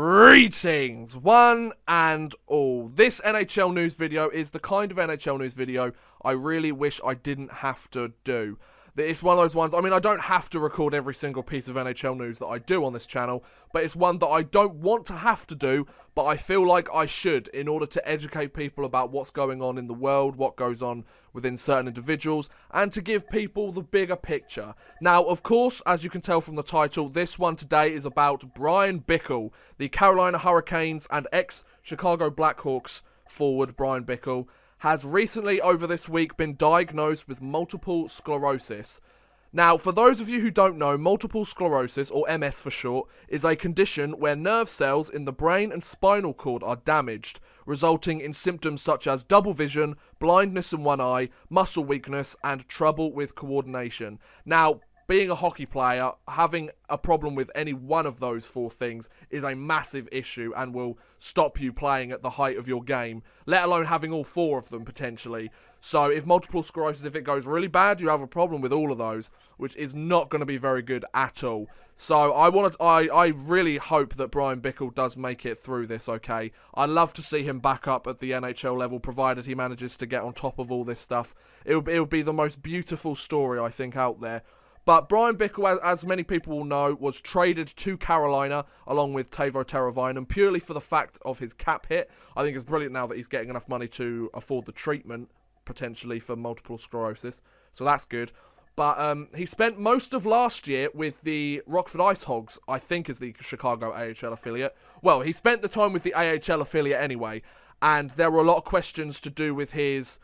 Greetings, one and all. This NHL news video is the kind of NHL news video I really wish I didn't have to do. It's one of those ones, I mean, I don't have to record every single piece of NHL news that I do on this channel, but it's one that I don't want to have to do, but I feel like I should in order to educate people about what's going on in the world, what goes on within certain individuals, and to give people the bigger picture. Now, of course, as you can tell from the title, this one today is about Bryan Bickell, the Carolina Hurricanes and ex-Chicago Blackhawks forward Bryan Bickell, has recently over this week been diagnosed with multiple sclerosis. Now, for those of you who don't know, multiple sclerosis, or MS for short, is a condition where nerve cells in the brain and spinal cord are damaged, resulting in symptoms such as double vision, blindness in one eye, muscle weakness, and trouble with coordination. Now, being a hockey player, having a problem with any one of those four things is a massive issue and will stop you playing at the height of your game, let alone having all four of them potentially. So if multiple sclerosis, if it goes really bad, you have a problem with all of those, which is not going to be very good at all. So I really hope that Bryan Bickell does make it through this okay. I'd love to see him back up at the NHL level, provided he manages to get on top of all this stuff. It would be the most beautiful story, I think, out there. But Bryan Bickell, as many people will know, was traded to Carolina along with Teuvo Teravainen purely for the fact of his cap hit. I think it's brilliant now that he's getting enough money to afford the treatment, potentially, for multiple sclerosis. So that's good. But he spent most of last year with the Rockford Ice Hogs, I think is the Chicago AHL affiliate. Well, he spent the time with the AHL affiliate anyway, and there were a lot of questions to do with his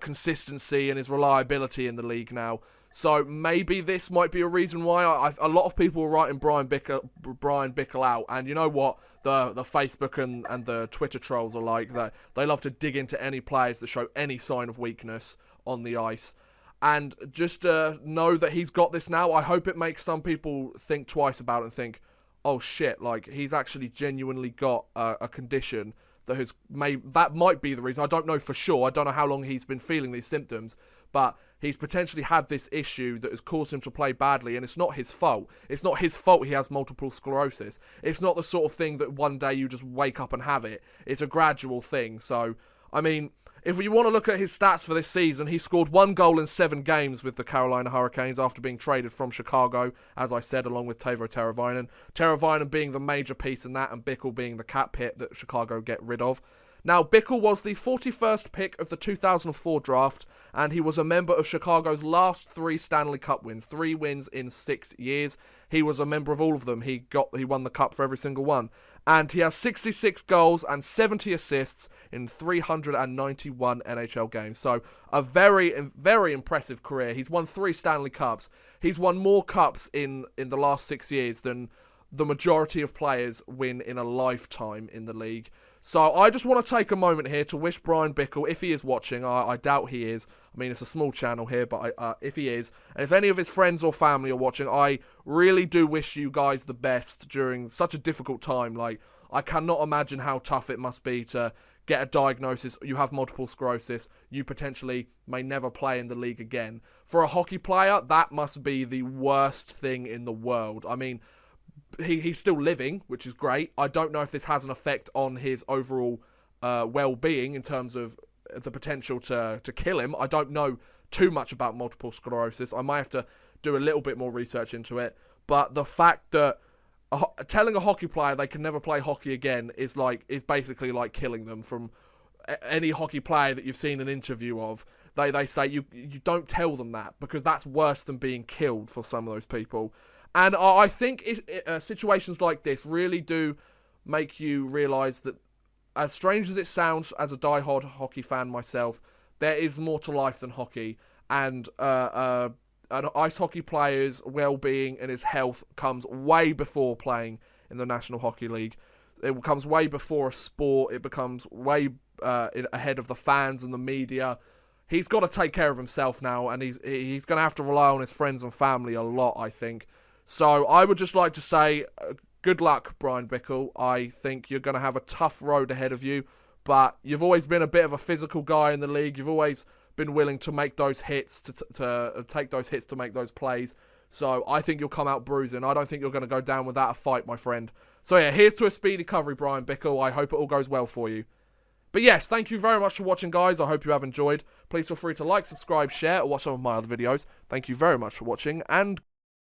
consistency and his reliability in the league now. So maybe this might be a reason why a lot of people were writing Bryan Bickell out, and you know what the Facebook and the Twitter trolls are like, that they love to dig into any players that show any sign of weakness on the ice. And just know that he's got this now. I hope it makes some people think twice about it and think, oh shit, like he's actually genuinely got a condition that that might be the reason. I don't know for sure. I don't know how long he's been feeling these symptoms, but he's potentially had this issue that has caused him to play badly, and it's not his fault. It's not his fault he has multiple sclerosis. It's not the sort of thing that one day you just wake up and have it. It's a gradual thing. So, I mean, if you want to look at his stats for this season, he scored 1 goal in 7 games with the Carolina Hurricanes after being traded from Chicago, as I said, along with Teuvo Teravainen. Teravainen being the major piece in that, and Bickell being the cap hit that Chicago get rid of. Now, Bickell was the 41st pick of the 2004 draft, and he was a member of Chicago's last 3 Stanley Cup wins, 3 wins in 6 years. He was a member of all of them. He won the cup for every single one. And he has 66 goals and 70 assists in 391 NHL games. So a very, very impressive career. He's won 3 Stanley Cups. He's won more cups in the last 6 years than the majority of players win in a lifetime in the league. So I just want to take a moment here to wish Bryan Bickell, if he is watching, I doubt he is. I mean, it's a small channel here, but if he is, and if any of his friends or family are watching, I really do wish you guys the best during such a difficult time. Like, I cannot imagine how tough it must be to get a diagnosis. You have multiple sclerosis. You potentially may never play in the league again. For a hockey player, that must be the worst thing in the world. I mean, he's still living, which is great. I don't know if this has an effect on his overall well-being in terms of the potential to kill him. I don't know too much about multiple sclerosis. I might have to do a little bit more research into it. But the fact that telling a hockey player they can never play hockey again is basically like killing them. From any hockey player that you've seen an interview of, they say you don't tell them that, because that's worse than being killed for some of those people. And I think situations like this really do make you realise that, as strange as it sounds as a die-hard hockey fan myself, there is more to life than hockey. And an ice hockey player's well-being and his health comes way before playing in the National Hockey League. It comes way before a sport. It becomes way ahead of the fans and the media. He's got to take care of himself now, and he's going to have to rely on his friends and family a lot, I think. So I would just like to say, good luck, Bryan Bickell. I think you're going to have a tough road ahead of you, but you've always been a bit of a physical guy in the league. You've always been willing to make those hits, to take those hits to make those plays. So I think you'll come out bruising. I don't think you're going to go down without a fight, my friend. So yeah, here's to a speedy recovery, Bryan Bickell. I hope it all goes well for you. But yes, thank you very much for watching, guys. I hope you have enjoyed. Please feel free to like, subscribe, share, or watch some of my other videos. Thank you very much for watching, and